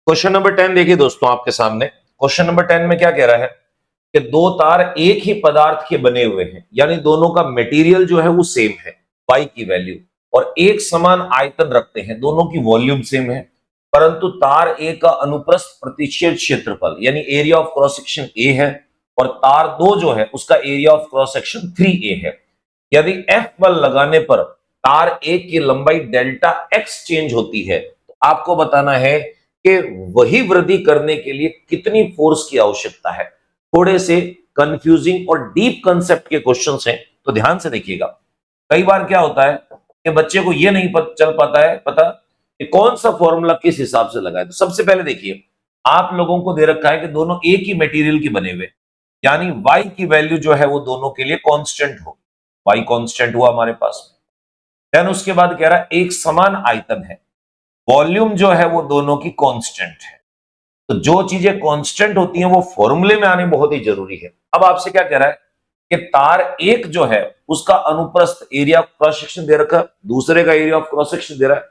Question number 10 देखिए दोस्तों आपके सामने। क्वेश्चन नंबर 10 में क्या कह रहा है कि दो तार एक ही पदार्थ के बने हुए हैं, यानी दोनों का मटेरियल जो है वो सेम है, y की वैल्यू, और एक समान आयतन रखते हैं, दोनों की वॉल्यूम सेम है, परंतु तार ए का अनुप्रस्थ प्रतिच्छेद क्षेत्रफल यानी area of cross section A है और तार दो जो है उसका area of cross section 3a है। यदि F बल लगाने पर तार ए की लंबाई डेल्टा x चेंज होती है तो आपको बताना है कि वही वृद्धि करने के लिए कितनी फोर्स की आवश्यकता है। थोड़े से कंफ्यूजिंग और डीप कंसेप्ट के क्वेश्चंस हैं, तो ध्यान से देखिएगा। कई बार क्या होता है कि बच्चे को यह नहीं चल पाता है पता कि कौन सा फॉर्मूला किस हिसाब से लगाए। तो सबसे पहले देखिए, आप लोगों को दे रखा है कि दोनों एक ही मटेरियल के बने हुए, यानी y की वैल्यू जो है वो दोनों के लिए कांस्टेंट हो। y कांस्टेंट हुआ हमारे पास में। देन उसके बाद कह रहा है एक समान आयतन है, वॉल्यूम जो है वो दोनों की कांस्टेंट है। तो जो चीजें कांस्टेंट होती हैं वो फॉर्मूले में आने बहुत ही जरूरी है। अब आपसे क्या कह रहा है कि तार एक जो है उसका अनुप्रस्थ एरिया ऑफ क्रॉस सेक्शन दे रखा है, दूसरे का एरिया ऑफ क्रॉस सेक्शन दे रहा है।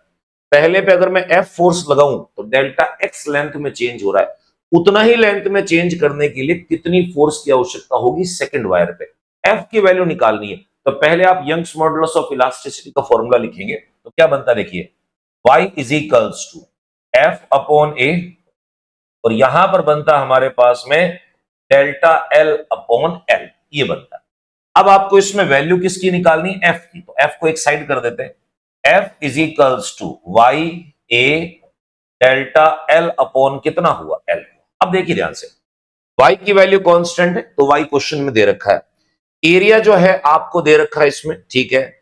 पहले पे अगर मैं F फोर्स लगाऊं तो डेल्टा x लेंथ में चेंज हो रहा है, उतना ही लेंथ में चेंज करने के लिए कितनी फोर्स की आवश्यकता होगी सेकंड वायर पे, F की वैल्यू निकालनी है। तो पहले आप यंग्स मॉडुलस ऑफ इलास्टिसिटी का फॉर्मूला लिखेंगे तो क्या बनता है देखिए, y is equals to F upon A, और यहां पर बनता हमारे पास में डेल्टा L अपॉन L, ये बनता है। अब आपको इसमें वैल्यू किसकी निकालनी है, F की, तो F को एक साइड कर देते हैं। F is equals to Y A delta L upon कितना हुआ L। अब देखिए ध्यान से, y की वैल्यू कांस्टेंट है तो y क्वेश्चन में दे रखा है, एरिया जो है आपको दे रखा है इसमें, ठीक है।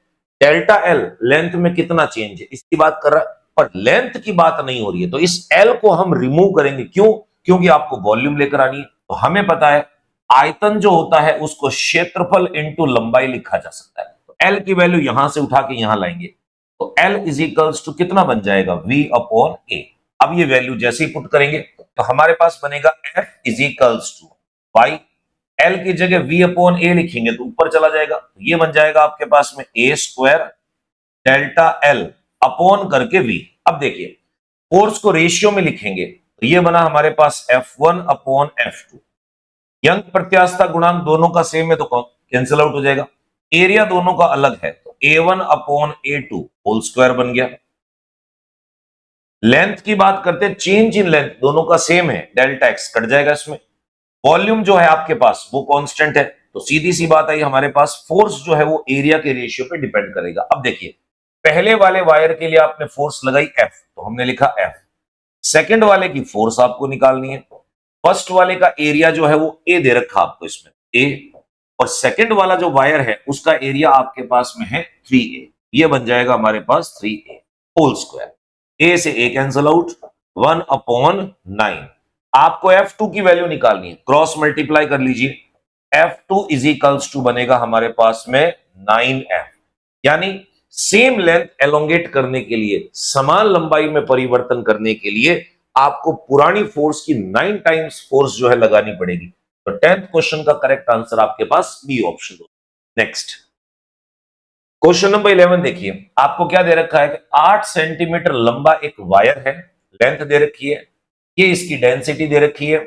डेल्टा L लेंथ में कितना चेंज है इसकी बात कर रहा है, पर लेंथ की बात नहीं हो रही है। तो इस L को हम रिमूव करेंगे, क्यों? क्योंकि आपको वॉल्यूम लेकर आनी है। तो हमें पता है आयतन जो होता है उसको क्षेत्रफल इंटू लंबाई लिखा जा सकता है। तो L की वैल्यू यहां से उठा के यहां लाएंगे तो L इज इक्वल्स टू कितना बन जाएगा, V अपॉन A। अब ये वैल्यू जैसे ही पुट करेंगे तो हमारे पास बनेगा F is equals to Y, L की जगह V अपॉन A लिखेंगे तो ऊपर चला जाएगा, तो ये बन जाएगा आपके पास में A square delta L upon करके V। अब देखिए फोर्स को रेशियो में लिखेंगे तो ये बना हमारे पास F1 अपॉन F2। यंग प्रत्यास्थता गुणांक दोनों का सेम है तो कैंसिल आउट हो जाएगा। एरिया दोनों का अलग है तो A1 upon A2 whole square बन गया। लेंथ की बात करते हैं, चेंज इन लेंथ दोनों का सेम है, डेल्टा x कट जाएगा इसमें। वॉल्यूम जो है आपके पास वो कांस्टेंट है, तो सीधी सी बात आई हमारे पास फोर्स जो है वो एरिया के रेशियो पे डिपेंड करेगा। अब देखिए, पहले वाले वायर के लिए आपने फोर्स लगाई F, तो हमने लिखा F। सेकंड वाले की फोर्स आपको निकालनी है। फर्स्ट वाले का एरिया जो है वो A दे रखा आपको इसमें A, और सेकंड वाला जो वायर है उसका एरिया आपके पास में है 3A। ये बन जाएगा हमारे पास 3A होल स्क्वायर। A से A कैंसिल आउट, 1 अपॉन 9। आपको F2 की वैल्यू निकालनी है, क्रॉस मल्टीप्लाई कर लीजिए। F2 इज इक्वल्स टू बनेगा हमारे पास में 9F, यानी सेम लेंथ एलोंगेट करने के लिए, समान लंबाई में परिवर्तन करने के लिए आपको पुरानी फोर्स की 9 टाइम्स फोर्स जो है लगानी पड़ेगी। तो 10th क्वेश्चन का करेक्ट आंसर आपके पास बी ऑप्शन हो। नेक्स्ट क्वेश्चन नंबर 11 देखिए, आपको क्या दे रखा है कि 8 सेंटीमीटर लंबा एक वायर है, लेंथ दे रखी है, ये इसकी डेंसिटी दे रखी है,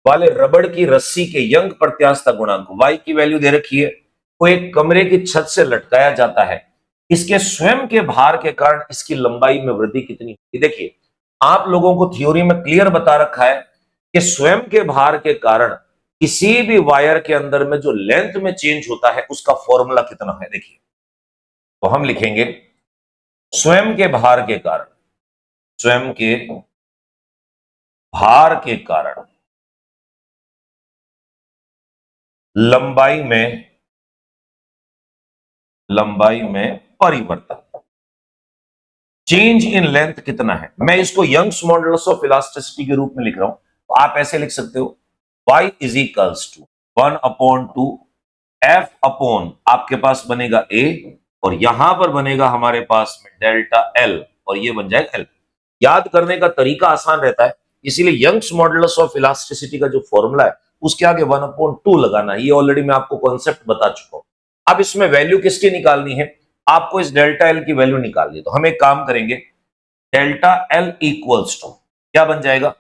वाले रबड़ की रस्सी के यंग प्रत्यास्थता गुणांक y की वैल्यू दे रखी है, को एक कमरे की छत से लटकाया जाता है, इसके स्वयं के भार के कारण इसकी लंबाई में वृद्धि कितनी होगी। देखिए आप लोगों को थ्योरी में क्लियर बता रखा है कि स्वयं के भार के कारण किसी भी वायर के अंदर में जो लेंथ में चेंज होता है उसका फॉर्मूला कितना है। देखिए तो हम लिखेंगे स्वयं के भार के कारण, स्वयं के भार के कारण लंबाई में परिवर्तन, चेंज इन लेंथ कितना है। मैं इसको यंग्स मॉडुलस ऑफ इलास्टिसिटी के रूप में लिख रहा हूं, तो आप ऐसे लिख सकते हो y is equals to 1 upon 2 F upon आपके पास बनेगा A, और यहां पर बनेगा हमारे पास में डेल्टा L, और ये बन जाएगा L। याद करने का तरीका आसान रहता है, इसीलिए यंग्स मॉडुलस ऑफ इलास्टिसिटी का जो फॉर्मूला है उसके आगे 1 अपॉन 2 लगाना है। ये ऑलरेडी मैं आपको कॉन्सेप्ट बता चुका हूं। अब इसमें वैल्यू किसकी निकालनी है, आपको इस डेल्टा L की वैल्यू निकालनी है। तो हम एक काम करेंगे, डेल्टा L इक्वल्स टू क्या बन जाएगा,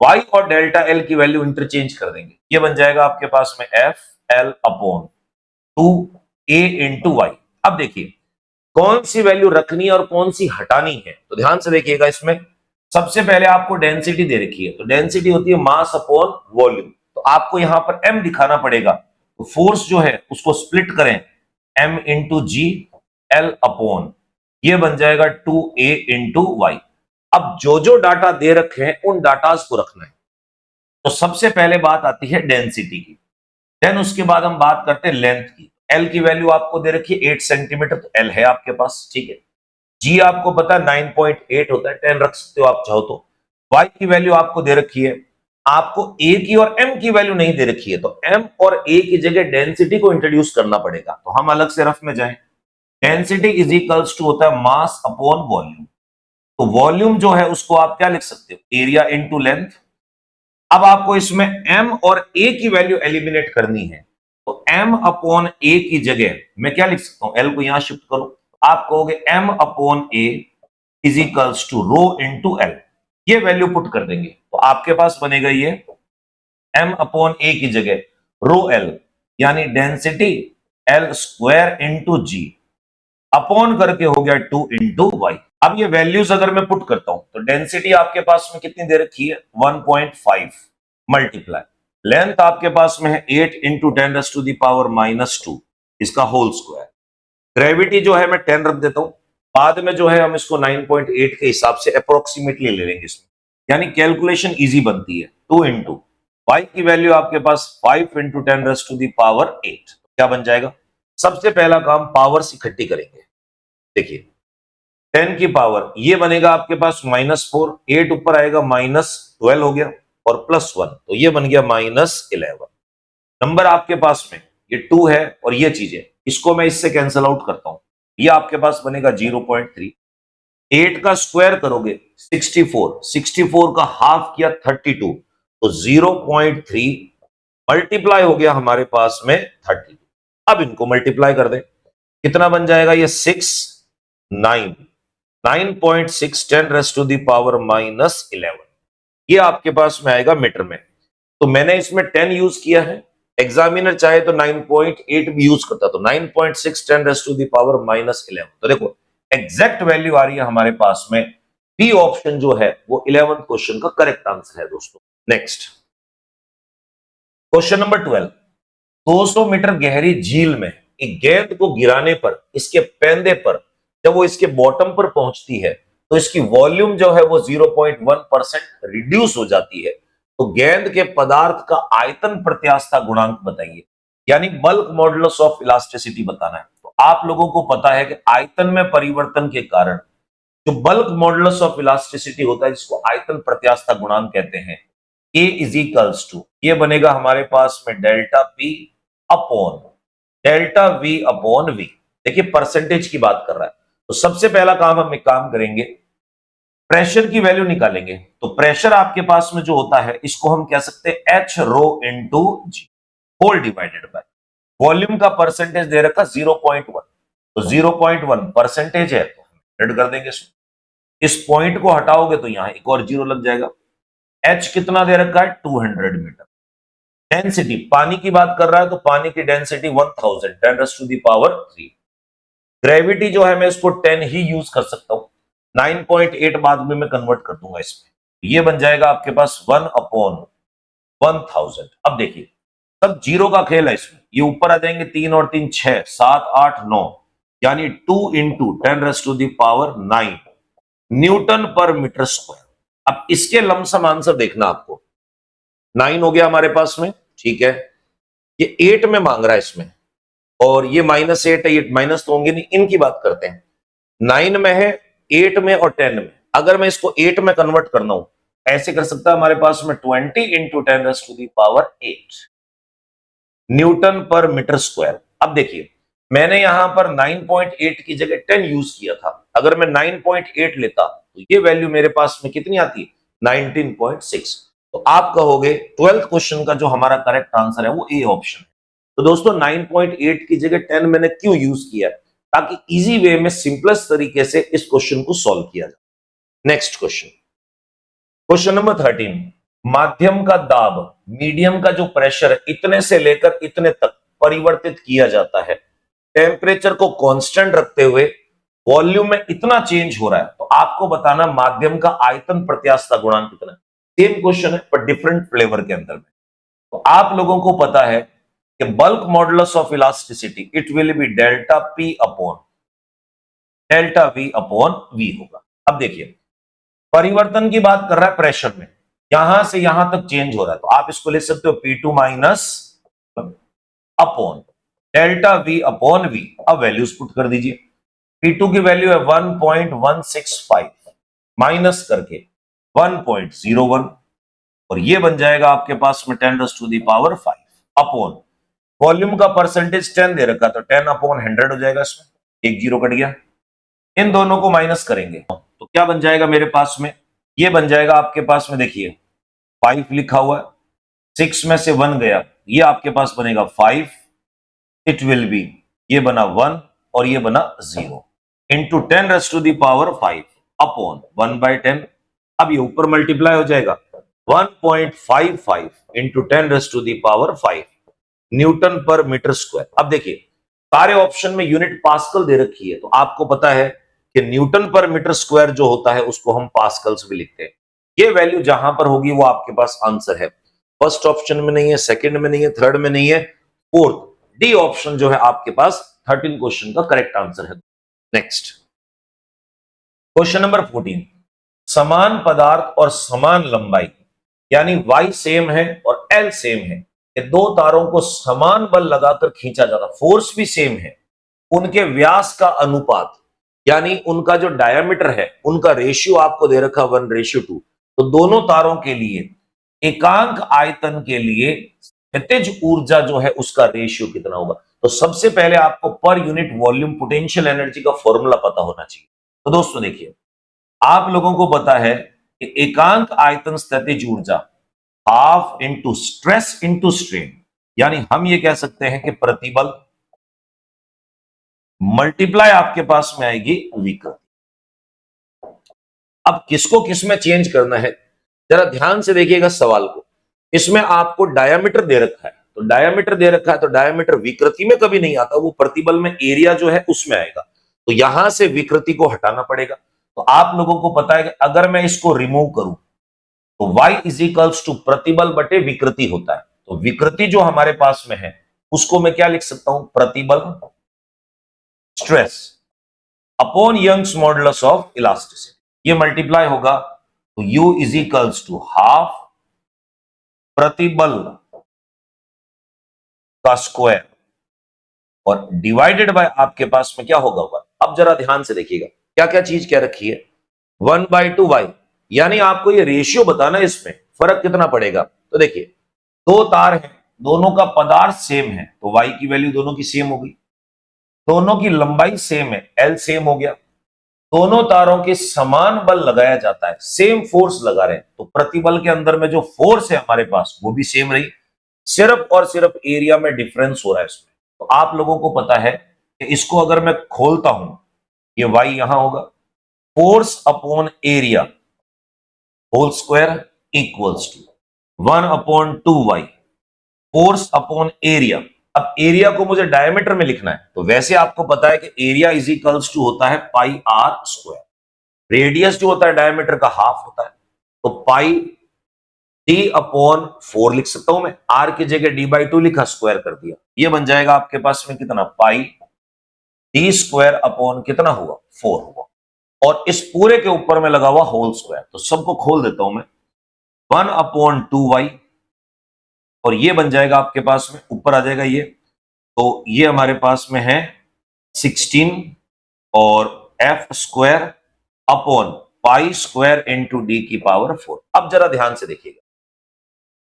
y और डेल्टा एल की वैल्यू इंटरचेंज कर देंगे, ये बन जाएगा आपके पास में F L upon 2a into Y. अब देखिए कौन सी वैल्यू रखनी है और कौन सी हटानी है, तो ध्यान से देखिएगा। इसमें सबसे पहले आपको डेंसिटी दे रखी है, तो डेंसिटी होती है मास अपॉन वॉल्यूम, तो आपको यहां पर m दिखाना पड़ेगा, तो फोर्स जो है उसको स्प्लिट करें, m into G L upon, ये बन जाएगा 2a इंटू वाई। अब जो जो डाटा दे रखे हैं उन डाटास को रखना है। तो सबसे पहले बात आती है डेंसिटी की, देन उसके बाद हम बात करते हैं लेंथ की। एल की वैल्यू आपको दे रखी है 8 सेंटीमीटर, तो एल है आपके पास, ठीक है। जी आपको पता है 9.8 होता है, 10 रख सकते हो आप चाहो तो। वाई की वैल्यू आपको दे रखी है, आपको ए की और एम की वैल्यू नहीं दे रखी है, तो एम और ए की जगह डेंसिटी को इंट्रोड्यूस करना पड़ेगा। तो हम अलग से रफ में जाएं, डेंसिटी इज इक्वल्स टू होता है मास अपॉन वॉल्यूम। तो वॉल्यूम जो है उसको आप क्या लिख सकते हो, एरिया इनटू लेंथ। अब आपको इसमें m और a की वैल्यू एलिमिनेट करनी है, तो m अपॉन a की जगह मैं क्या लिख सकता हूं, l को यहां शिफ्ट करो, आप कहोगे m upon a is equals to rho into L, ये वैल्यू पुट कर देंगे, तो आपके पास बनेगा ये m अपॉन a की जगह रो एल, यानी डेंसिटी एल स्क्वायर इंटू जी अपॉन करके हो गया 2 इंटू वाई। अब ये वैल्यूज अगर मैं पुट करता हूं, तो डेंसिटी आपके पास में कितनी दे रखी है 1.5 मल्टीप्लाई, लेंथ आपके पास में है 8 इंटू 10⁻⁻², इसका होल स्क्वायर। ग्रेविटी जो है मैं 10 रख देता हूं, बाद में जो है हम इसको 9.8 के हिसाब से अप्रोक्सीमेटली ले लेंगे इसमें, यानी कैलकुलेशन इजी बनती है। 2 इंटू वाई की वैल्यू आपके पास 5 इंटू 10⁻8, क्या बन जाएगा। सबसे पहला काम पावर्स इकट्ठी करेंगे, देखिए 10 की पावर ये बनेगा आपके पास -4, 8 ऊपर आएगा -12 हो गया, और +1 तो ये बन गया -11। नंबर आपके पास में ये 2 है और ये चीजें, इसको मैं इससे कैंसिल आउट करता हूं, ये आपके पास बनेगा 0.3। 8 का स्क्वायर करोगे 64, 64 का हाफ किया 32, तो 0.3 मल्टीप्लाई हो गया हमारे पास में 32। अब इनको मल्टीप्लाई कर दें, कितना बन जाएगा ये 6 9 9.6 10⁻⁻11, ये आपके पास में आएगा मीटर में। तो मैंने इसमें 10 यूज किया है, एग्जामिनर चाहे तो 9.8 भी यूज करता, तो 9.6 10⁻⁻11, तो देखो एग्जैक्ट वैल्यू आ रही है हमारे पास में, बी ऑप्शन जो है वो 11th क्वेश्चन का करेक्ट आंसर है दोस्तों। नेक्स्ट क्वेश्चन नंबर 12, 200 मीटर गहरी झील में एक गेंद को गिराने पर इसके पेंदे पर जब वो इसके बॉटम पर पहुंचती है, तो इसकी वॉल्यूम जो है वो 0.1% रिड्यूस हो जाती है, तो गेंद के पदार्थ का आयतन प्रत्यास्थता गुणांक बताइए, यानी बल्क मॉडुलस ऑफ इलास्टिसिटी बताना है। तो आप लोगों को पता है कि आयतन में परिवर्तन के कारण जो बल्क मॉडुलस ऑफ इलास्टिसिटी होता है, जिसको आयतन प्रत्यास्थता गुणांक कहते हैं, A इज इक्वल्स टू, ये बनेगा हमारे पास में delta P upon delta V upon V। देखिए परसेंटेज की बात कर रहा है, तो सबसे पहला काम हम एक काम करेंगे, प्रेशर की वैल्यू निकालेंगे। तो प्रेशर आपके पास में जो होता है इसको हम कह सकते हैं H rho into G whole divided by volume का परसेंटेज दे रखा 0.1, तो 0.1 परसेंटेज है, तो हम ऐड कर देंगे इसमें। इस पॉइंट को हटाओगे तो यहां एक और जीरो लग जाएगा। H कितना दे रखा है 200 मीटर। डेंसिटी पानी की बात कर रहा है, तो पानी की डेंसिटी 1000 10⁻3। ग्रेविटी जो है मैं इसको 10 ही यूज कर सकता हूं, 9.8 बाद में मैं कन्वर्ट कर दूंगा इसमें, ये बन जाएगा आपके पास 1/1000। अब देखिए सब जीरो का खेल है इसमें, ये ऊपर आ जाएंगे 3 और 3 6 7 8 9, यानी 2 इंटू 10⁻9 न्यूटन पर मीटर स्क्वायर। अब इसके लमसम आंसर देखना आपको, 9 हो गया हमारे पास में, ठीक है, ये 8 में मांग रहा है इसमें, और ये -8 है, ये माइनस तो होंगे नहीं, इनकी बात करते हैं। 9 में है, 8 में और 10 में, अगर मैं इसको 8 में कन्वर्ट करना हूं, ऐसे कर सकता है हमारे पास में 20 इंटू 10⁻8 न्यूटन पर मीटर स्क्वायर। अब देखिए मैंने यहां पर 9.8 की जगह 10 यूज किया था, अगर मैं 9.8 लेता तो ये वैल्यू मेरे पास में कितनी आती, 19.6। तो आप कहोगे 12th क्वेश्चन का जो हमारा करेक्ट आंसर है वो ए ऑप्शन है। तो दोस्तों 9.8 की जगह 10 मैंने क्यों यूज किया, ताकि इजी वे में सिंपलेस्ट तरीके से इस क्वेश्चन को सॉल्व किया जाए। नेक्स्ट क्वेश्चन, क्वेश्चन नंबर 13, माध्यम का दाब, मीडियम का जो प्रेशर है, इतने से लेकर इतने तक परिवर्तित किया जाता है। टेम्परेचर को कांस्टेंट रखते हुए वॉल्यूम में इतना चेंज हो रहा है, तो आपको बताना माध्यम का आयतन प्रत्यास्थता गुणांक कितना है। सेम क्वेश्चन है पर डिफरेंट फ्लेवर के अंदर में। तो आप लोगों को पता है कि bulk modulus of elasticity it will be delta P upon delta V upon V होगा। अब देखिए, परिवर्तन की बात कर रहा है प्रेशर में, यहां से यहां तक चेंज हो रहा है, तो आप इसको ले सकते हो P2 minus upon delta V upon V. अब वैल्यूज पुट कर दीजिए। P2 की वैल्यू है 1.165 माइनस करके 1.01, और ये बन जाएगा आपके पास में 10⁻⁵ अपॉन वॉल्यूम का परसेंटेज 10 दे रखा, तो 10 अपॉन 100 हो जाएगा, इसमें एक जीरो कट गया। इन दोनों को माइनस करेंगे तो क्या बन जाएगा मेरे पास में, ये बन जाएगा आपके पास में, देखिए 5 लिखा हुआ है, 6 में से 1 गया, ये आपके पास बनेगा 5, इट विल बी, ये बना 1 और ये बना 0 इंटू 10⁻⁵ अपॉन 1/10। अब ये ऊपर मल्टीप्लाई हो जाएगा 1.55 इंटू 10⁻⁵ न्यूटन पर मीटर स्क्वायर। अब देखिए, सारे ऑप्शन में यूनिट पास्कल दे रखी है, तो आपको पता है कि न्यूटन पर मीटर स्क्वायर जो होता है उसको हम पास्कल्स भी लिखते हैं। ये वैल्यू जहां पर होगी वो आपके पास आंसर है। फर्स्ट ऑप्शन में नहीं है, सेकंड में नहीं है, थर्ड में नहीं है, फोर्थ डी ऑप्शन जो है आपके पास 13 क्वेश्चन का करेक्ट आंसर है। नेक्स्ट क्वेश्चन नंबर 14, समान पदार्थ और समान लंबाई यानी y सेम है और l सेम है, ये दो तारों को समान बल लगाकर खींचा जाता, फोर्स भी सेम है, उनके व्यास का अनुपात यानी उनका जो डायमीटर है उनका रेशियो आपको दे रखा 1:2, तो दोनों तारों के लिए एकांक आयतन के लिए गतिज ऊर्जा जो है उसका रेशियो कितना होगा। तो सबसे पहले आपको per unit volume potential energy का फॉर्मूला पता होना चाहिए। तो दोस्तों देखिए, आप लोगों को पता है कि एकांक आयतन स्थितिज ऊर्जा half into stress into strain, यानी हम ये कह सकते हैं कि प्रतिबल मल्टीप्लाई आपके पास में आएगी विकृति। अब किसको किस में चेंज करना है, जरा ध्यान से देखिएगा सवाल को। इसमें आपको डायामीटर दे रखा है, तो डायामीटर दे रखा है, तो डायामीटर विकृति में कभी नहीं आता, वो प्रतिबल में एरिया जो है उसमें आएगा, तो यहां से विकृति को हटाना पड़ेगा। तो आप लोगों को पता है कि अगर मैं इसको रिमूव करूं तो y इज इक्वल्स टू प्रतिबल बटे विकृति होता है। तो विकृति जो हमारे पास में है उसको मैं क्या लिख सकता हूं, प्रतिबल stress upon Young's modulus of elasticity, ये मल्टीप्लाई होगा तो u is equals to half प्रतिबल का स्क्वायर और डिवाइडेड बाय आपके पास में क्या होगा। अब जरा ध्यान से देखिएगा क्या क्या चीज क्या रखी है, 1/2y, यानी आपको ये रेशियो बताना है, इसमें फर्क कितना पड़ेगा। तो देखिए, दो तार हैं, दोनों का पदार्थ सेम है, तो y की वैल्यू दोनों की सेम होगी, दोनों की लंबाई सेम है, l सेम हो गया, दोनों तारों के समान बल लगाया जाता है, सेम फोर्स लगा रहे हैं, तो प्रतिबल के अंदर में जो फोर्स है हमारे पास वो भी सेम रही, सिर्फ और सिर्फ एरिया में डिफरेंस हो रहा है इसमें। तो आप लोगों को पता है कि इसको अगर मैं खोलता हूं, ये y यहां होगा, force upon area whole square equals to 1/2y force upon area. अब एरिया को मुझे डायमीटर में लिखना है, तो वैसे आपको पता है कि एरिया इज इक्वल्स टू होता है पाई आर स्क्वायर, रेडियस जो होता है डायमीटर का हाफ होता है, तो पाई डी अपॉन 4 लिख सकता हूं मैं, आर की जगह d/2 लिखा, स्क्वायर कर दिया, ये बन जाएगा आपके पास में कितना, पाई डी स्क्वायर अपॉन कितना हुआ, 4 हुआ, और इस पूरे के ऊपर में लगा हुआ होल स्क्वायर, तो सबको खोल देता हूं मैं, 1/2y, और ये बन जाएगा आपके पास में, ऊपर आ जाएगा ये, तो ये हमारे पास में है 16 और f square upon pi square into D की पावर 4। अब जरा ध्यान से देखिएगा,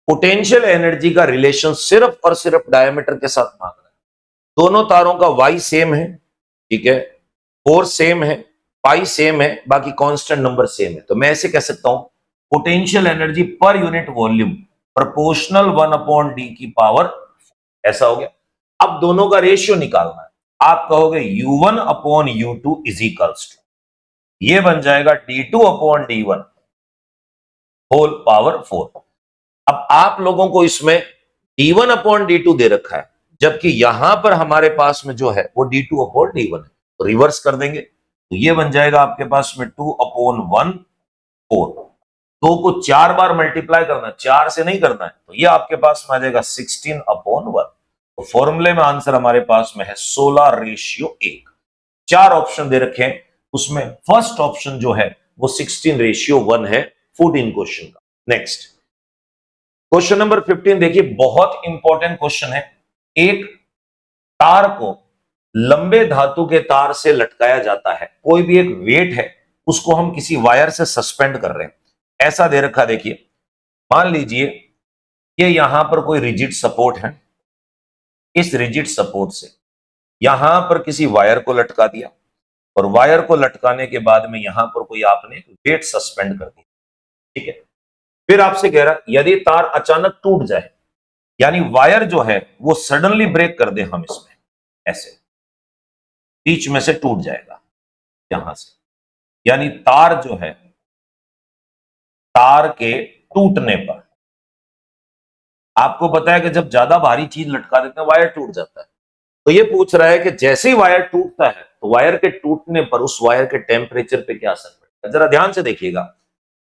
पोटेंशियल एनर्जी का रिलेशन सिर्फ और सिर्फ डायमीटर के साथ मांग रहा है, दोनों तारों का y सेम है, ठीक है, फोर्स सेम है, पाई सेम है, बाकी कांस्टेंट नंबर सेम है, तो मैं ऐसे कह सकता हूं potential energy per unit volume proportional 1/d की पावर, ऐसा हो गया। अब दोनों का रेशियो निकालना है, आप कहोगे u1/u2 इज इक्वल्स टू, ये बन जाएगा d2/d1 होल पावर 4। अब आप लोगों को इसमें d1/d2 दे रखा है, जबकि यहां पर हमारे पास में जो है वो d2/d1 है, तो रिवर्स कर देंगे तो ये बन जाएगा आपके पास में 2/1 4। 2 को 4 बार मल्टीप्लाई करना है, 4 से नहीं करना है, तो ये आपके पास में आ जाएगा 16/1। तो फॉर्मूले में आंसर हमारे पास में है 16:1। 4 ऑप्शन दे रखे हैं, उसमें फर्स्ट ऑप्शन जो है वो 16:1 है 14 क्वेश्चन का। नेक्स्ट क्वेश्चन नंबर 15 देखिए, बहुत इंपॉर्टेंट क्वेश्चन है। एक तार को लंबे धातु के तार से लटकाया जाता है, कोई भी एक वेट है उसको हम किसी वायर से सस्पेंड कर रहे हैं, ऐसा दे रखा। देखिए मान लीजिए ये यहां पर कोई रिजिड सपोर्ट है, इस रिजिड सपोर्ट से यहां पर किसी वायर को लटका दिया और वायर को लटकाने के बाद में यहां पर कोई आपने वेट सस्पेंड कर दिया, ठीक है। फिर आपसे कह रहा यदि तार अचानक टूट जाए, यानी वायर जो है वो सडनली ब्रेक कर दे, हम इसमें ऐसे बीच में से टूट जाएगा यहां से, यानी तार जो है, तार के टूटने पर आपको पता है कि जब ज्यादा भारी चीज लटका देते हैं वायर टूट जाता है। तो ये पूछ रहा है कि जैसे ही वायर टूटता है तो वायर के टूटने पर उस वायर के टेम्परेचर पे क्या असर पड़ेगा। जरा ध्यान से देखिएगा,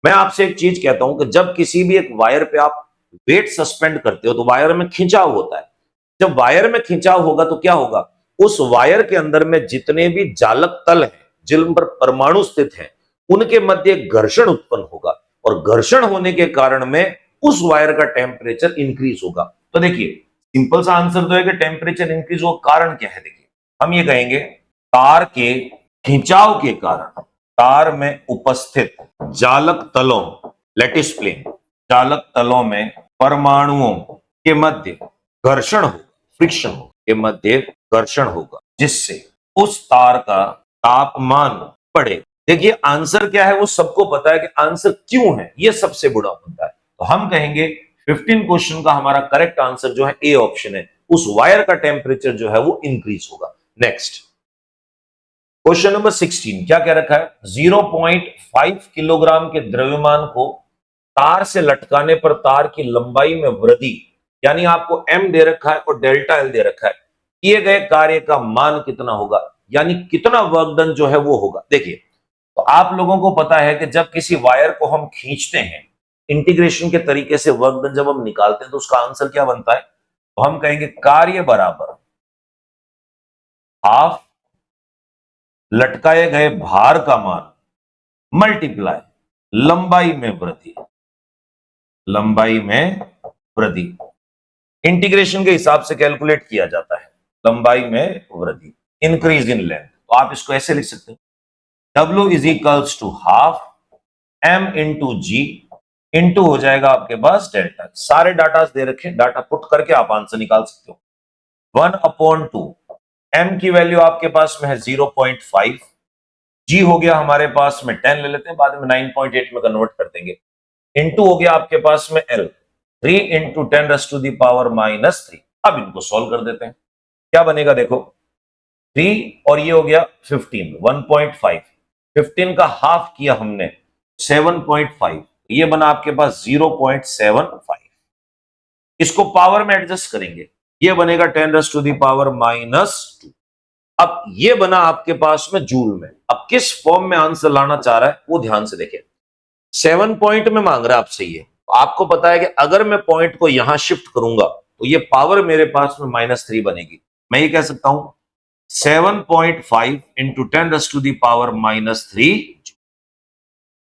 मैं आपसे एक चीज कहता हूं कि जब किसी भी एक वायर पे आप वेट सस्पेंड करते हो तो वायर में खिंचाव होता है। जब वायर में खिंचाव होगा तो क्या होगा, उस वायर के अंदर में जितने भी जालक तल हैं, जिन पर परमाणु स्थित हैं, उनके मध्य घर्षण उत्पन्न होगा और घर्षण होने के कारण में उस वायर का टेम्परेचर इंक्रीज होगा। तो देखिए सिंपल सा आंसर तो है कि टेम्परेचर इंक्रीज हो, कारण क्या है। देखिए हम ये कहेंगे तार के खिंचाव के कारण तार में उपस्थित जालक तलों, लैटिस प्लेन, जालक तलों में परमाणुओं के मध्य घर्षण होगा, फ्रिक्शन के मध्य घर्षण होगा, जिससे उस तार का तापमान बढ़े। देखिए आंसर क्या है वो सबको पता है कि आंसर क्यों है, ये सबसे बड़ा मुद्दा है। तो हम कहेंगे 15 क्वेश्चन का हमारा करेक्ट आंसर जो है ए ऑप्शन है, उस वायर का टेम्परेचर जो है वो इंक्रीज होगा। नेक्स्ट क्वेश्चन नंबर 16 क्या कह रखा है, 0.5 किलोग्राम के द्रव्यमान को तार से लटकाने पर तार की लंबाई में वृद्धि, यानी आपको m दे रखा है और डेल्टा एल दे रखा है, किए गए कार्य का मान कितना होगा, यानी कितना वर्क डन जो है वो होगा। देखिए तो आप लोगों को पता है कि जब किसी वायर को हम खींचते हैं इंटीग्रेशन के तरीके से वर्क डन जब हम निकालते हैं तो उसका आंसर क्या बनता है, तो हम कहेंगे कार्य बराबर हाफ लटकाए गए भार का मान मल्टीप्लाई लंबाई में वृद्धि, लंबाई में वृद्धि इंटीग्रेशन के हिसाब से कैलकुलेट किया जाता है, लंबाई में वृद्धि, इंक्रीज इन लेंथ। तो आप इसको ऐसे लिख सकते हैं, W is equals to half m into G into हो जाएगा आपके पास डेल्टा। सारे डाटा दे रखे, डाटा पुट करके आप आंसर निकाल सकते हो। 1/2 m की वैल्यू आपके पास में है 0.5, g हो गया हमारे पास में 10 ले लेते हैं, बाद में 9.8 में कन्वर्ट कर देंगे, इंटू हो गया आपके पास में l 3 इंटू 10⁻⁻3। अब इनको सॉल्व कर देते हैं, क्या बनेगा देखो 3 और ये हो गया 15, 1.5, 15 का हाफ किया हमने 7.5, ये बना आपके पास 0.75। इसको पावर में एडजस्ट करेंगे, ये बनेगा 10⁻⁻2। अब ये बना आपके पास में जूल में। अब किस फॉर्म में आंसर लाना चाह रहा है वो ध्यान से देखें। 7 पॉइंट में मांग रहा है आपसे ये, आपको पता है कि अगर मैं पॉइंट को यहां शिफ्ट करूंगा तो ये पावर मेरे पास में -3 बनेगी। मैं ये कह सकता हूं 7.5 इंटू 10⁻⁻3।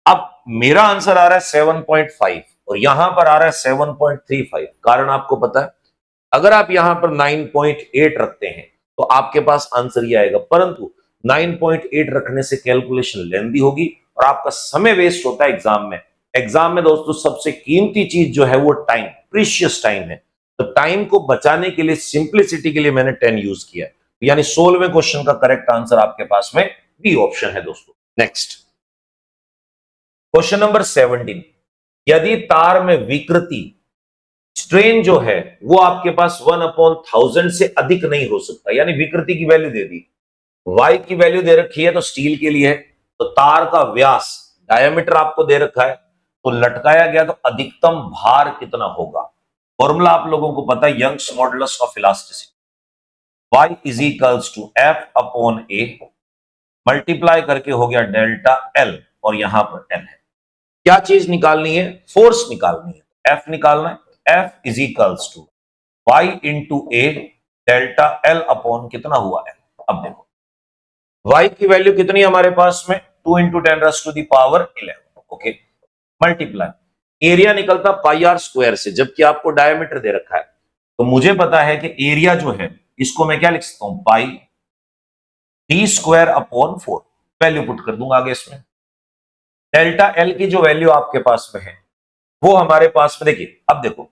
अब मेरा आंसर आ रहा है 7.5 और यहां पर आ रहा है 7.35। कारण आपको पता है, अगर आप यहां पर 9.8 रखते हैं तो आपके पास आंसर ये आएगा, परंतु 9.8 रखने से कैलकुलेशन लेंदी होगी और आपका समय वेस्ट होता है एग्जाम में। एग्जाम में दोस्तों सबसे कीमती चीज जो है वो टाइम, प्रीशियस टाइम है। तो टाइम को बचाने के लिए, सिंप्लिसिटी के लिए मैंने 10 यूज किया है, यानी 16वें क्वेश्चन का करेक्ट आंसर आपके पास में बी ऑप्शन है दोस्तों। नेक्स्ट क्वेश्चन नंबर 17, यदि तार में विकृति स्ट्रेन जो है वो आपके पास 1/1000 से अधिक नहीं हो सकता, यानी विकृति की वैल्यू दे दी, y की वैल्यू दे रखी है तो स्टील के लिए है, तो तार का व्यास डायमीटर आपको दे रखा है, तो लटकाया गया तो अधिकतम भार कितना होगा। फॉर्मूला आप लोगों को पता है, Young's modulus of elasticity, y is equals to F upon A, multiply करके हो गया डेल्टा एल, और यहां पर एल है। क्या चीज निकालनी है, फोर्स निकालनी है, एफ निकालना है। F is equals to Y into A delta L upon कितना हुआ एल। अब देखो y की वैल्यू कितनी है हमारे पास में, 2 इंटू 10⁻11, ओके, मल्टीप्लाई एरिया निकलता पाई आर स्क्वायर से, जबकि आपको डायमीटर दे रखा है। तो मुझे पता है कि एरिया जो है इसको मैं क्या लिख सकता हूं, pi d square upon 4, value put कर दूंगा आगे इसमें। डेल्टा एल की जो वैल्यू आपके पास में है वो हमारे पास में, देखिए अब देखो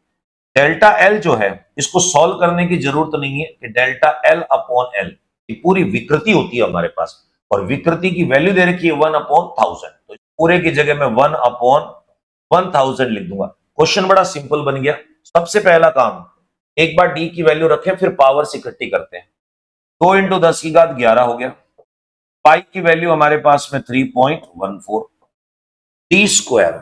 डेल्टा एल जो है इसको सॉल्व करने की जरूरत नहीं है कि डेल्टा एल अपॉन एल की पूरी विकृति होती है हमारे पास, और विकृति की वैल्यू दे रखी है 1/1000, तो पूरे की जगह में 1/1000 लिख दूंगा। क्वेश्चन बड़ा सिंपल बन गया। सबसे पहला काम, एक बार डी की वैल्यू रखें फिर पावर से इकट्ठी करते हैं। 2 इंटू 10⁻11 हो गया। पाई की वैल्यू हमारे पास में 3.14, टी स्क्वायर,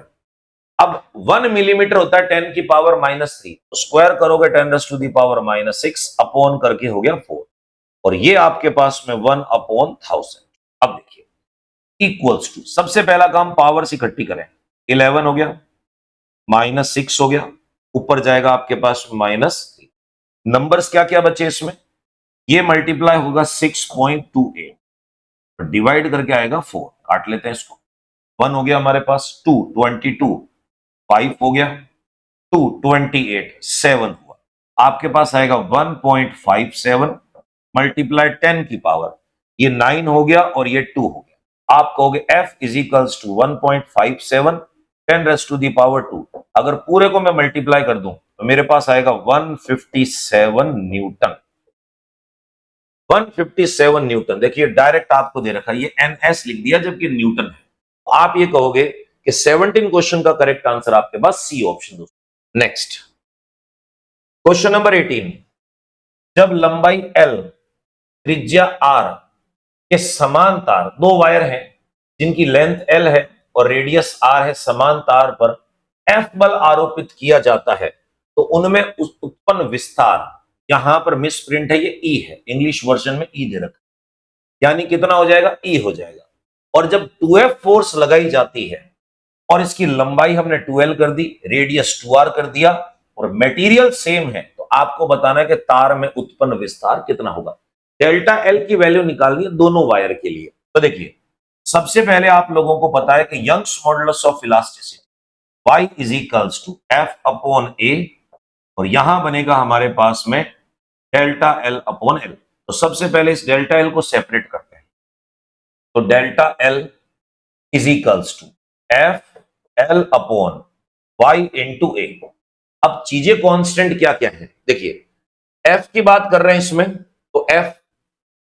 अब 1 मिलीमीटर होता है 10 की पावर -3, तो स्क्वायर करोगे 10⁻⁻6 अपॉन करके हो गया 4, और ये आपके पास में 1/1000। अब देखिए इक्वल्स टू, सबसे पहला काम पावर से इकट्ठी करें, 11 हो गया, -6 हो गया, ऊपर जाएगा आपके पास -3, नंबर्स क्या क्या बचे इसमें, ये मल्टीप्लाई होगा 6.28, डिवाइड करके आएगा 4, काट लेते हैं इसको। 1 हो गया हमारे पास, 2 22, 5 हो गया, 2 28, 7 हुआ, आपके पास आएगा 1.57 मल्टीप्लाई 10 की पावर, ये 9 हो गया और ये 2 हो गया। आप कहोगे F इज इक्वल्स टू 1.57 10⁻²। अगर पूरे को मैं मल्टीप्लाई कर दूं तो मेरे पास आएगा 157 न्यूटन। 157 न्यूटन, देखिए डायरेक्ट आपको दे रखा है, ये NS लिख दिया जबकि न्यूटन है। तो आप ये कहोगे कि 17 क्वेश्चन का करेक्ट आंसर आपके पास सी ऑप्शन दोस्तों। नेक्स्ट क्वेश्चन नंबर 18, जब लंबाई L त्रिज्या R के समान तार, दो वायर हैं जिनकी लेंथ L है और रेडियस R है, समान तार पर F बल आरोपित किया जाता है, तो उनमें उत्पन्न विस्तार, यहां पर मिस प्रिंट है, ये E है, इंग्लिश वर्जन में E दे रखा है, यानी कितना हो जाएगा, E हो जाएगा। और जब 2F फोर्स लगाई जाती है और इसकी लंबाई हमने 2L कर दी, रेडियस 2R कर दिया, और मटेरियल सेम है, तो आपको बताना है कि तार में उत्पन्न विस्तार कितना होगा। डेल्टा एल की वैल्यू निकालनी है दोनों वायर के लिए। तो देखिए सबसे पहले आप लोगों को पता है कि Young's modulus of elasticity y is equals to F upon A, और यहां बनेगा हमारे पास में डेल्टा एल अपॉन एल। तो सबसे पहले इस डेल्टा एल को सेपरेट करते हैं, तो delta L is equals to F L upon Y into A. अब चीजें कांस्टेंट क्या क्या है, देखिए एफ की बात कर रहे हैं इसमें, तो एफ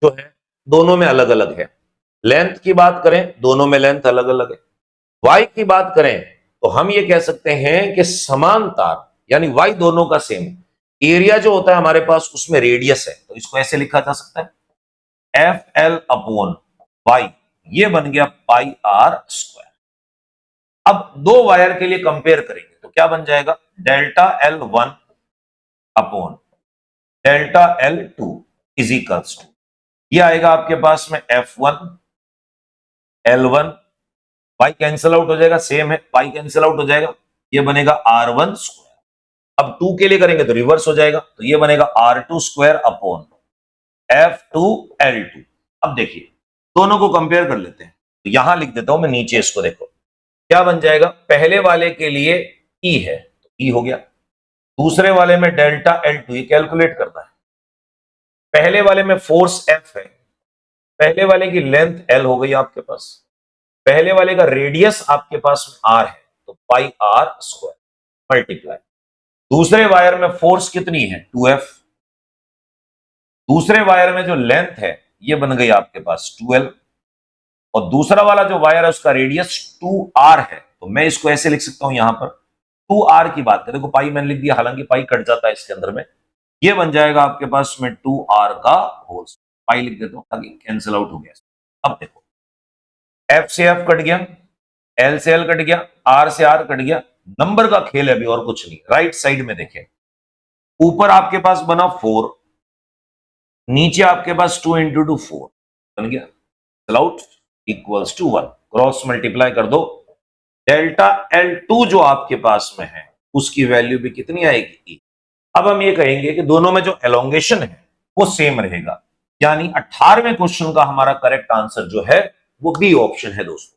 जो है दोनों में अलग अलग है, लेंथ की बात करें दोनों में लेंथ अलग अलग है, वाई की बात करें तो हम ये कह सकते हैं कि समान तार, यानी वाई दोनों का सेम, एरिया जो होता है हमारे पास उसमें रेडियस है, तो इसको ऐसे लिखा जा सकता है एफ एल अपॉन वाई, ये बन गया पाई आर स्क्वायर। अब दो वायर के लिए कंपेयर करेंगे तो क्या बन जाएगा, delta L 1 upon delta L 2 is equals to, ये आएगा आपके पास में F1 L1, pi cancel out हो जाएगा, सेम है, पाई कैंसिल आउट हो जाएगा, ये बनेगा R1 स्क्वायर। अब 2 के लिए करेंगे तो रिवर्स हो जाएगा, तो ये बनेगा R2 square upon F2 L2। अब देखिए दोनों को कंपेयर कर लेते हैं, तो यहां लिख देता हूं मैं नीचे, इसको देखो क्या बन जाएगा, पहले वाले के लिए E है तो E हो गया, दूसरे वाले में डेल्टा L2, ये कैलकुलेट करना है, पहले वाले में फोर्स F है, पहले वाले की लेंथ L हो गई आपके पास, पहले वाले का रेडियस आपके पास में R है, तो पाई आर स्क्वायर मल्टीप्लाई, दूसरे वायर में फोर्स कितनी है 2F, दूसरे वायर में जो लेंथ है ये बन गई आपके पास 2L, और दूसरा वाला जो वायर है उसका रेडियस 2R है, तो मैं इसको ऐसे लिख सकता हूं, यहां पर 2R की बात करें, देखो पाई मैंने लिख दिया, हालांकि पाई कट जाता है इसके अंदर में, ये बन जाएगा आपके पास में 2R का होल, पाई लिख देता हूं ताकि कैंसिल आउट हो गया। अब देखो F से F कट गया, एल से एल कट गया, आर से आर कट गया, नंबर का खेल है अभी और कुछ नहीं। राइट साइड में देखें, ऊपर आपके पास बना 4, नीचे आपके पास 2 इंटू 2 4 बन गया, out equals to 1, cross multiply कर दो, डेल्टा L2 जो आपके पास में है उसकी वैल्यू भी कितनी आएगी। अब हम ये कहेंगे कि दोनों में जो एलोंगेशन है वो सेम रहेगा, यानी 18वें क्वेश्चन का हमारा करेक्ट आंसर जो है वो बी ऑप्शन है दोस्तों।